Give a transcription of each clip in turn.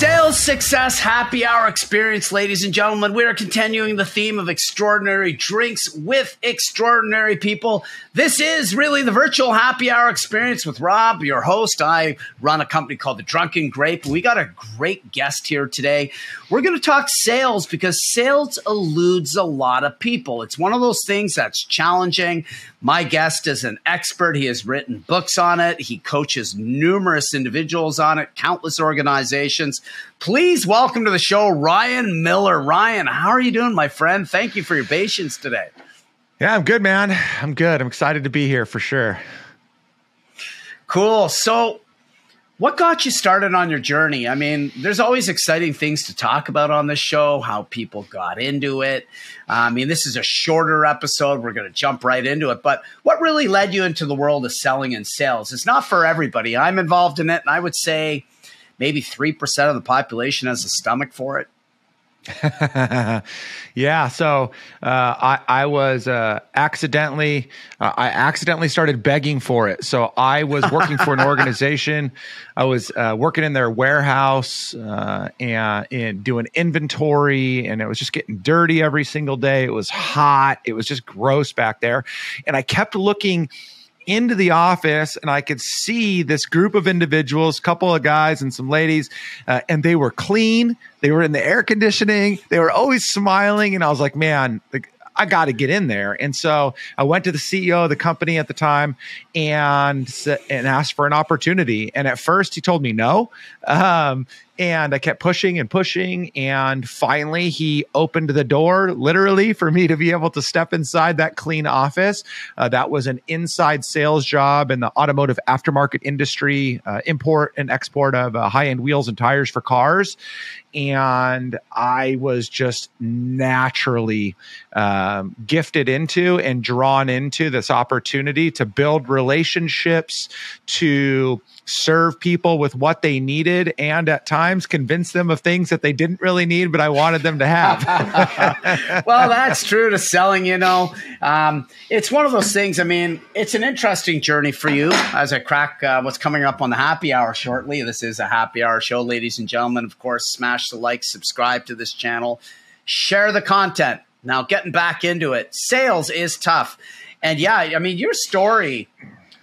Sales Success Happy Hour Experience, ladies and gentlemen. We are continuing the theme of extraordinary drinks with extraordinary people. This is really the virtual happy hour experience with Rob, your host. I run a company called The Drunken Grape. We got a great guest here today. We're going to talk sales because sales eludes a lot of people. It's one of those things that's challenging. My guest is an expert. He has written books on it. He coaches numerous individuals on it, countless organizations. Please welcome to the show, Ryan Miller. Ryan, how are you doing, my friend? Thank you for your patience today. Yeah, I'm good, man. I'm good. I'm excited to be here for sure. Cool. So what got you started on your journey? I mean, there's always exciting things to talk about on this show, how people got into it. I mean, this is a shorter episode. We're going to jump right into it. But what really led you into the world of selling and sales? It's not for everybody. I'm involved in it, and I would say maybe 3% of the population has a stomach for it. Yeah. So I was accidentally started begging for it. So I was working for an organization. I was working in their warehouse and doing inventory, and it was just getting dirty every single day. It was hot. It was just gross back there. And I kept looking into the office, and I could see this group of individuals, couple of guys and some ladies, and they were clean. They were in the air conditioning. They were always smiling. And I was like, man, I got to get in there. And so I went to the CEO of the company at the time and asked for an opportunity. And at first he told me no. And I kept pushing and pushing. And finally, he opened the door literally for me to be able to step inside that clean office. That was an inside sales job in the automotive aftermarket industry, import and export of high-end wheels and tires for cars. And I was just naturally gifted into and drawn into this opportunity to build relationships, to serve people with what they needed, and at times convince them of things that they didn't really need, but I wanted them to have. Well, that's true to selling, you know. It's one of those things. I mean, it's an interesting journey for you as I crack what's coming up on the happy hour shortly. This is a happy hour show, ladies and gentlemen. Of course, smash the like, subscribe to this channel, share the content. Now, getting back into it, sales is tough. And yeah, I mean, your story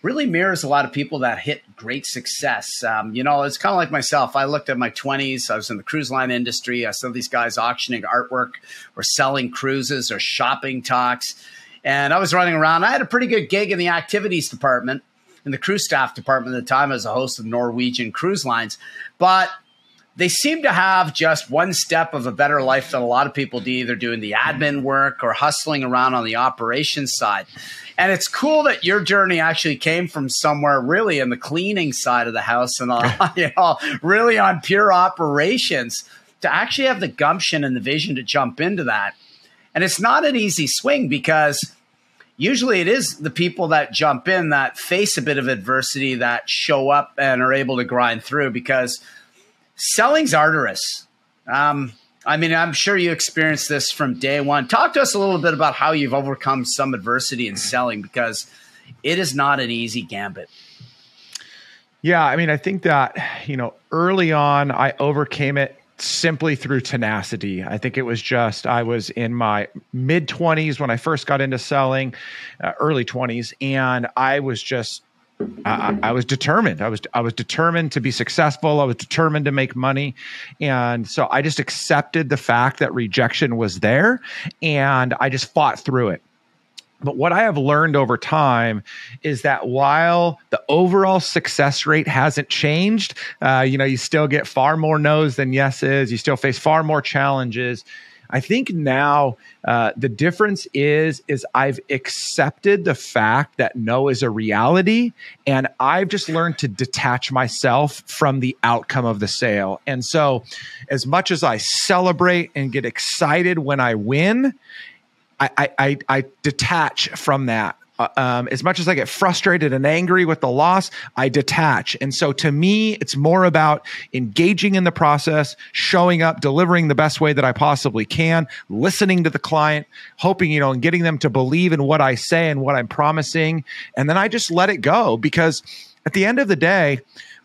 really mirrors a lot of people that hit great success. You know, it's kind of like myself. I looked at my 20s. I was in the cruise line industry. I saw these guys auctioning artwork or selling cruises or shopping talks. And I was running around. I had a pretty good gig in the activities department, in the crew staff department at the time as a host of Norwegian Cruise Lines. But they seem to have just one step of a better life than a lot of people do, either doing the admin work or hustling around on the operations side. And it's cool that your journey actually came from somewhere really in the cleaning side of the house and you know, really on pure operations, to actually have the gumption and the vision to jump into that. And it's not an easy swing, because usually it is the people that jump in that face a bit of adversity that show up and are able to grind through, because selling's arduous. I mean, I'm sure you experienced this from day one. Talk to us a little bit about how you've overcome some adversity in selling, because it is not an easy gambit. Yeah, I mean, I think that, you know, early on, I overcame it simply through tenacity. I think it was just, I was in my mid-20s when I first got into selling, early 20s, and I was just I was determined. I was determined to be successful. I was determined to make money. And so I just accepted the fact that rejection was there, and I just fought through it. But what I have learned over time is that while the overall success rate hasn't changed, you know, you still get far more no's than yeses. You still face far more challenges. I think now the difference is I've accepted the fact that no is a reality, and I've just learned to detach myself from the outcome of the sale. And so as much as I celebrate and get excited when I win, I detach from that. As much as I get frustrated and angry with the loss, I detach. And so to me, it's more about engaging in the process, showing up, delivering the best way that I possibly can, listening to the client, hoping, you know, and getting them to believe in what I say and what I'm promising. And then I just let it go, because at the end of the day,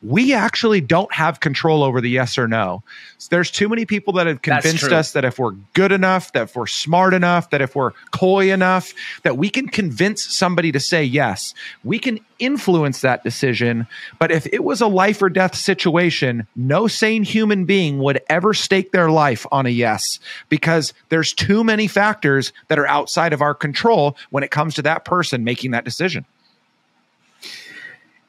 we actually don't have control over the yes or no. So there's too many people that have convinced us that if we're good enough, that if we're smart enough, that if we're coy enough, that we can convince somebody to say yes. We can influence that decision. But if it was a life or death situation, no sane human being would ever stake their life on a yes, because there's too many factors that are outside of our control when it comes to that person making that decision.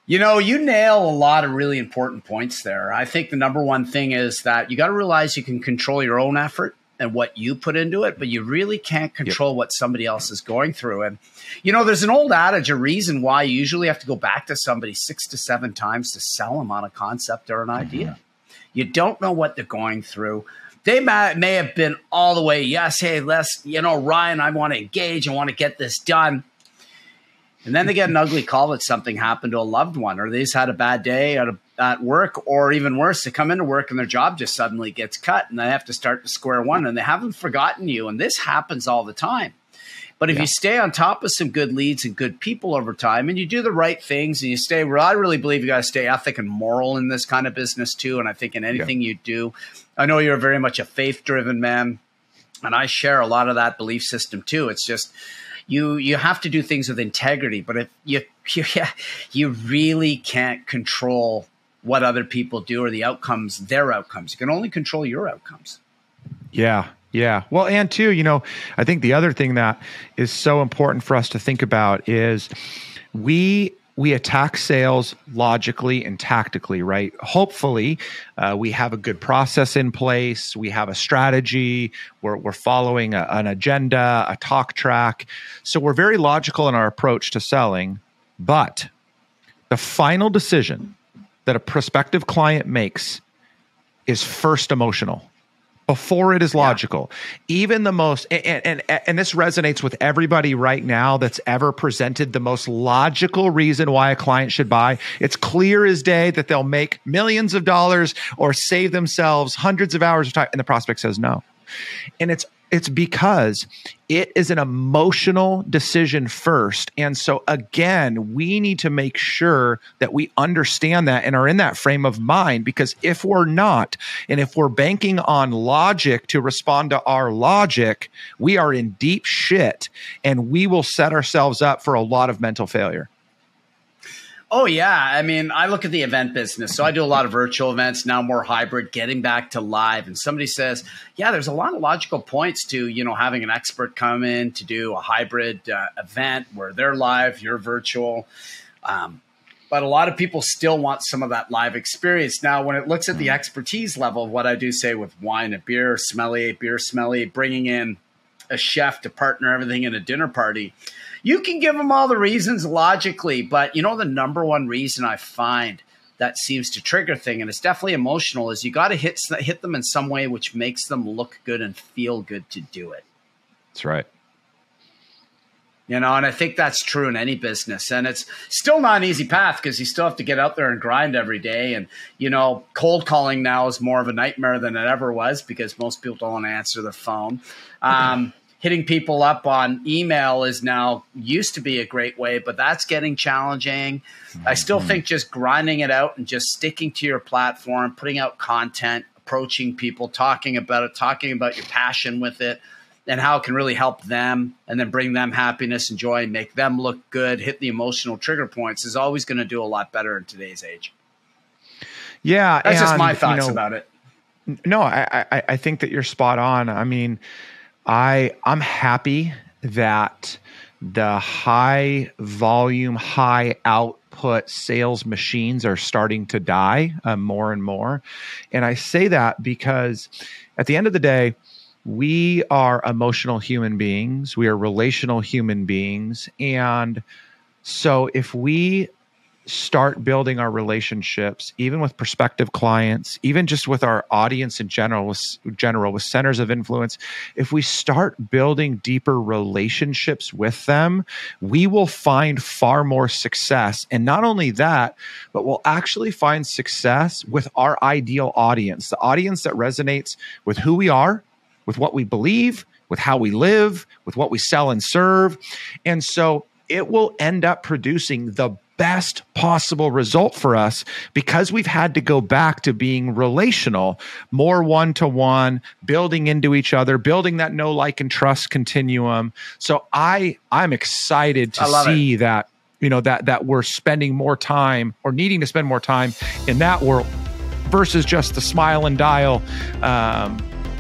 You know, you nail a lot of really important points there. I think the number one thing is that you got to realize you can control your own effort and what you put into it, but you really can't control what somebody else is going through. And, you know, there's an old adage, a reason why you usually have to go back to somebody 6 to 7 times to sell them on a concept or an idea. You don't know what they're going through. They may have been all the way, yes, hey, Ryan, I want to engage. I want to get this done. And then they get an ugly call that something happened to a loved one, or they just had a bad day at work, or even worse, they come into work and their job just suddenly gets cut and they have to start to square one, and they haven't forgotten you. And this happens all the time. But if you stay on top of some good leads and good people over time, and you do the right things, and you stay, I really believe you got to stay ethic and moral in this kind of business too. And I think in anything you do, I know you're very much a faith-driven man, and I share a lot of that belief system too. It's just, you have to do things with integrity, but if you really can't control what other people do or their outcomes. You can only control your outcomes. Yeah. Yeah. Well, and too, you know, I think the other thing that is so important for us to think about is we attack sales logically and tactically, right? Hopefully, we have a good process in place. We have a strategy. We're following an agenda, a talk track. So we're very logical in our approach to selling. But the final decision that a prospective client makes is first emotional, before it is logical. Even the most, and this resonates with everybody right now that's ever presented the most logical reason why a client should buy. It's clear as day that they'll make millions of dollars or save themselves hundreds of hours of time, and the prospect says no. And it's because it is an emotional decision first. And so again, we need to make sure that we understand that and are in that frame of mind, because if we're not, and if we're banking on logic to respond to our logic, we are in deep shit, and we will set ourselves up for a lot of mental failure. Oh, yeah. I mean, I look at the event business. So I do a lot of virtual events, now more hybrid, getting back to live. And somebody says, yeah, there's a lot of logical points to, you know, having an expert come in to do a hybrid event where they're live, you're virtual. But a lot of people still want some of that live experience. Now, when it looks at the expertise level of what I do say with wine and beer smelly, bringing in a chef to partner everything in a dinner party, you can give them all the reasons logically, but you know, the number one reason I find that seems to trigger thing, and it's definitely emotional, is you got to hit them in some way which makes them look good and feel good to do it. That's right. You know, and I think that's true in any business. And it's still not an easy path, because you still have to get out there and grind every day. And, you know, cold calling now is more of a nightmare than it ever was, because most people don't want to answer their phone. Hitting people up on email used to be a great way, but that's getting challenging. I still think just grinding it out and just sticking to your platform, putting out content, approaching people, talking about it, talking about your passion with it, and how it can really help them, and then bring them happiness and joy, make them look good, hit the emotional trigger points, is always going to do a lot better in today's age. Yeah. That's just my thoughts about it. No, I think that you're spot on. I mean, I'm happy that the high volume, high output sales machines are starting to die more and more. And I say that because at the end of the day, we are emotional human beings. We are relational human beings. And so if we start building our relationships, even with prospective clients, even just with our audience in general, with centers of influence, if we start building deeper relationships with them, we will find far more success. And not only that, but we'll actually find success with our ideal audience, the audience that resonates with who we are, with what we believe, with how we live, with what we sell and serve. And so it will end up producing the best possible result for us because we've had to go back to being relational, more one-to-one, building into each other, building that know, like, and trust continuum. So I'm excited to see that, that we're spending more time or needing to spend more time in that world versus just the smile and dial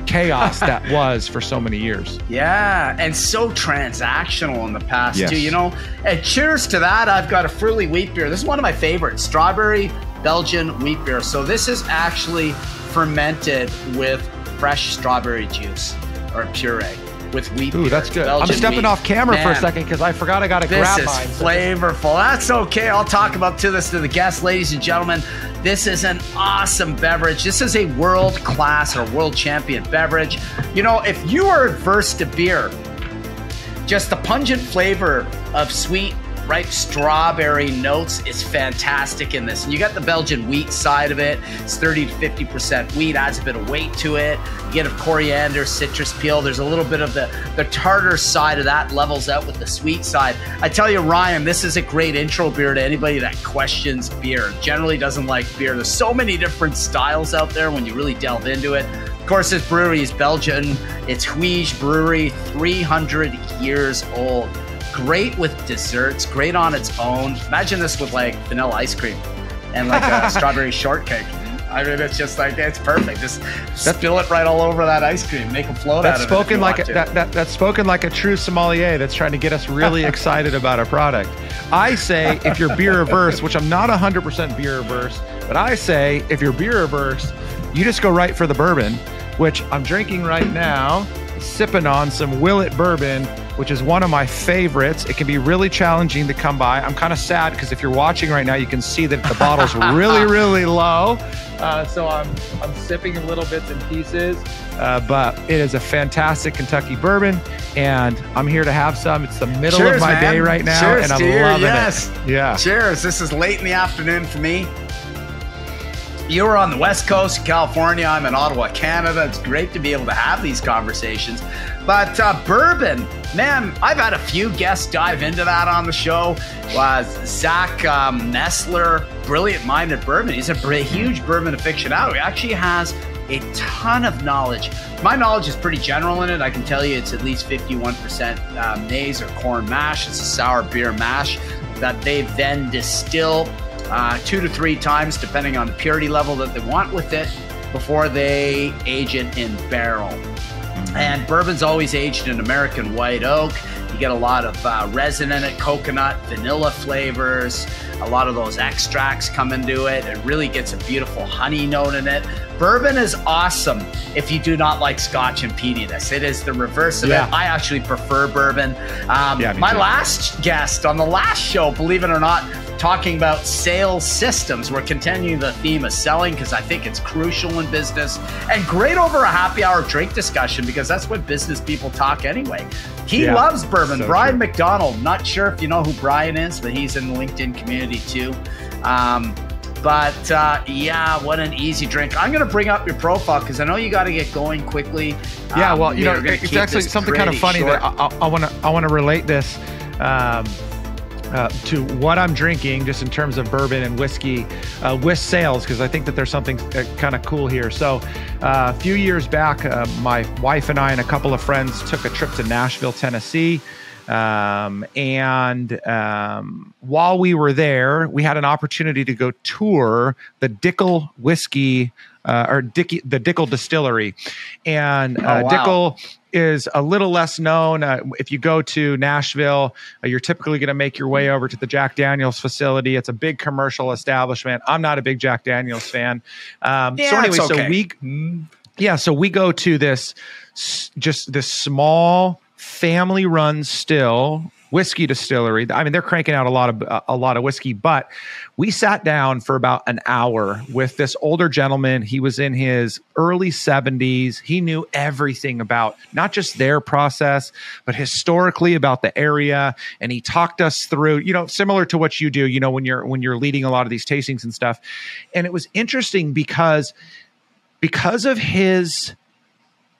chaos that was for so many years. Yeah, and so transactional in the past too, And cheers to that. I've got a Fröhlich wheat beer. This is one of my favorites, strawberry Belgian wheat beer. So this is actually fermented with fresh strawberry juice or puree with wheat beer. Ooh, that's good. Belgian I'm stepping wheat. off camera for a second because I forgot I got to grab mine. This is flavorful. That's okay. I'll talk about to the guests, ladies and gentlemen. This is an awesome beverage. This is a world-class or world champion beverage. If you are adverse to beer, just the pungent flavor of sweet, ripe strawberry notes is fantastic in this. And you got the Belgian wheat side of it. It's 30 to 50% wheat, adds a bit of weight to it. You get a coriander, citrus peel. There's a little bit of the tartar side of that levels out with the sweet side. I tell you, Ryan, this is a great intro beer to anybody that questions beer, generally doesn't like beer. There's so many different styles out there when you really delve into it. Of course, this brewery is Belgian. It's Huige Brewery, 300 years old. Great with desserts, great on its own. Imagine this with like vanilla ice cream and like a strawberry shortcake. I mean, it's just like, it's perfect. Just spill it right all over that ice cream. Make a float out of it. That's spoken like a true sommelier that's trying to get us really excited about a product. I say if you're beer averse, which I'm not 100% beer averse, but I say if you're beer averse, you just go right for the bourbon, which I'm drinking right now, sipping on some Willet bourbon, which is one of my favorites. It can be really challenging to come by. I'm kind of sad because if you're watching right now, you can see that the bottle's really, really low. So I'm sipping in little bits and pieces, but it is a fantastic Kentucky bourbon, and I'm here to have some. It's the middle of my day right now, and I'm loving it. Yeah. Cheers. This is late in the afternoon for me. You are on the West Coast of California. I'm in Ottawa, Canada. It's great to be able to have these conversations. But bourbon, man, I've had a few guests dive into that on the show. Zach Messler, brilliant-minded bourbon. He's a huge bourbon aficionado. He actually has a ton of knowledge. My knowledge is pretty general in it. I can tell you it's at least 51% maize or corn mash. It's a sour beer mash that they then distill 2 to 3 times, depending on the purity level that they want with it, before they age it in barrel. And bourbon's always aged in American white oak. You get a lot of resin in it, coconut, vanilla flavors. A lot of those extracts come into it. It really gets a beautiful honey note in it. Bourbon is awesome if you do not like scotch and peatiness. It is the reverse of it. I actually prefer bourbon. My last guest on the last show, believe it or not, talking about sales systems. We're continuing the theme of selling because I think it's crucial in business, and great over a happy hour drink discussion because that's what business people talk anyway. He loves bourbon. So Brian McDonald, not sure if you know who Brian is, but he's in the LinkedIn community too. What an easy drink. I'm going to bring up your profile because I know you got to get going quickly. It's actually something kind of funny short. That I want to relate this to what I'm drinking, just in terms of bourbon and whiskey with sales, because I think that there's something kind of cool here. So a few years back, my wife and I and a couple of friends took a trip to Nashville, Tennessee. While we were there, we had an opportunity to go tour the Dickel whiskey, the Dickel distillery. And Dickel is a little less known. If you go to Nashville, you're typically going to make your way over to the Jack Daniel's facility. It's a big commercial establishment. I'm not a big Jack Daniel's fan. So we go to this small family-run still whiskey distillery. I mean, they're cranking out a lot of whiskey, but we sat down for about an hour with this older gentleman. He was in his early 70s. He knew everything about not just their process, but historically about the area. And he talked us through, similar to what you do, when you're leading a lot of these tastings and stuff. And it was interesting because of his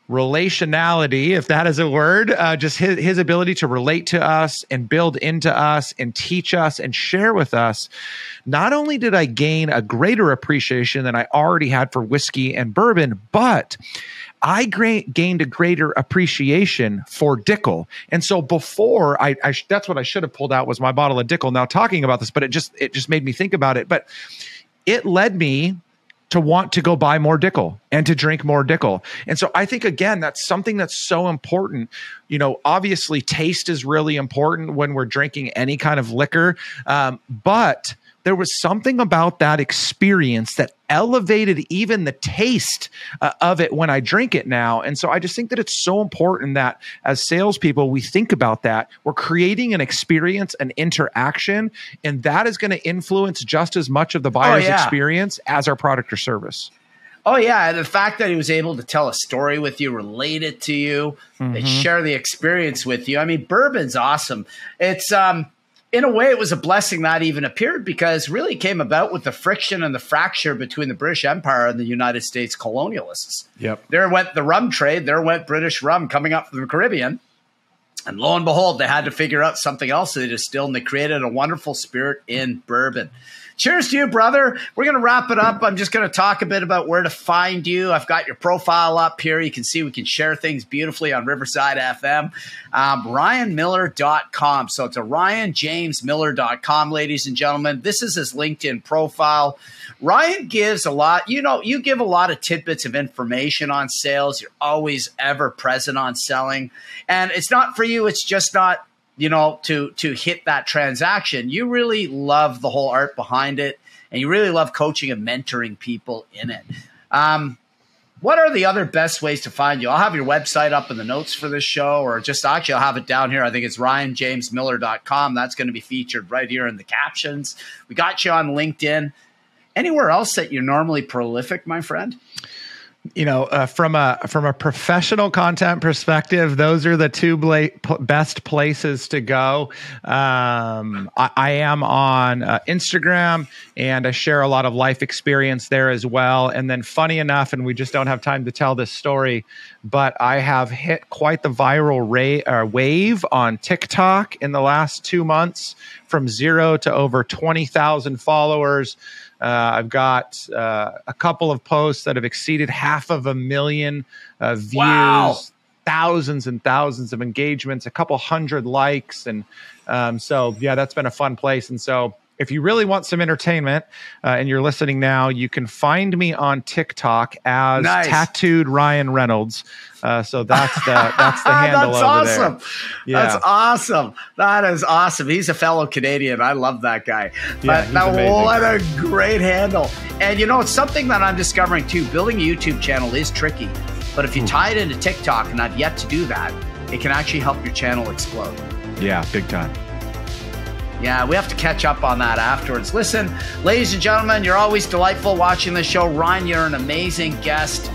relationality, if that is a word, just his ability to relate to us and build into us and teach us and share with us. Not only did I gain a greater appreciation than I already had for whiskey and bourbon, but I gained a greater appreciation for Dickel. And so before, that's what I should have pulled out was my bottle of Dickel now talking about this, but it just made me think about it. But it led me to want to go buy more Dickel and to drink more Dickel. And so I think, again, that's something that's so important. You know, obviously taste is really important when we're drinking any kind of liquor. But there was something about that experience that elevated even the taste of it when I drink it now. And so I just think that it's so important that as salespeople, we think about that. We're creating an experience, an interaction, and that is going to influence just as much of the buyer's experience as our product or service. Oh, yeah. The fact that he was able to tell a story with you, relate it to you, and share the experience with you. I mean, bourbon's awesome. It's in a way, it was a blessing that even appeared because really came about with the friction and the fracture between the British Empire and the United States colonialists. Yep. There went the rum trade. There went British rum coming up from the Caribbean. And lo and behold, they had to figure out something else they distilled, and they created a wonderful spirit in bourbon. Cheers to you, brother. We're going to wrap it up. I'm just going to talk a bit about where to find you. I've got your profile up here. You can see we can share things beautifully on Riverside FM. RyanMiller.com. So it's a RyanJamesMiller.com, ladies and gentlemen. This is his LinkedIn profile. Ryan gives a lot. You know, you give a lot of tidbits of information on sales. You're always ever present on selling. And it's not for you. It's just not, you know, to hit that transaction. You really love the whole art behind it, and you really love coaching and mentoring people in it. What are the other best ways to find you? I'll have your website up in the notes for this show, or just actually I'll have it down here. I think it's RyanJamesMiller.com. That's going to be featured right here in the captions. We got you on LinkedIn. Anywhere else that you're normally prolific, my friend? You know, from a professional content perspective, those are the two best places to go. I am on Instagram, and I share a lot of life experience there as well. And then, funny enough, and we just don't have time to tell this story, but I have hit quite the viral wave on TikTok in the last 2 months, from 0 to over 20,000 followers. I've got a couple of posts that have exceeded 500,000 views, wow, thousands and thousands of engagements, a couple hundred likes. And so, yeah, that's been a fun place. And so if you really want some entertainment and you're listening now, you can find me on TikTok as Tattooed Ryan Reynolds. So that's the handle that's over awesome. there. Yeah. That's awesome. That is awesome. He's a fellow Canadian. I love that guy. Yeah, but what a great handle. And you know, it's something that I'm discovering too. Building a YouTube channel is tricky, but if you tie it into TikTok, and I've yet to do that, it can actually help your channel explode. Yeah, big time. Yeah, we have to catch up on that afterwards. Listen, ladies and gentlemen, you're always delightful watching the show. Ryan, you're an amazing guest.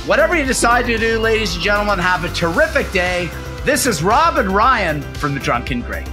Whatever you decide to do, ladies and gentlemen, have a terrific day. This is Rob and Ryan from The Drunken Great.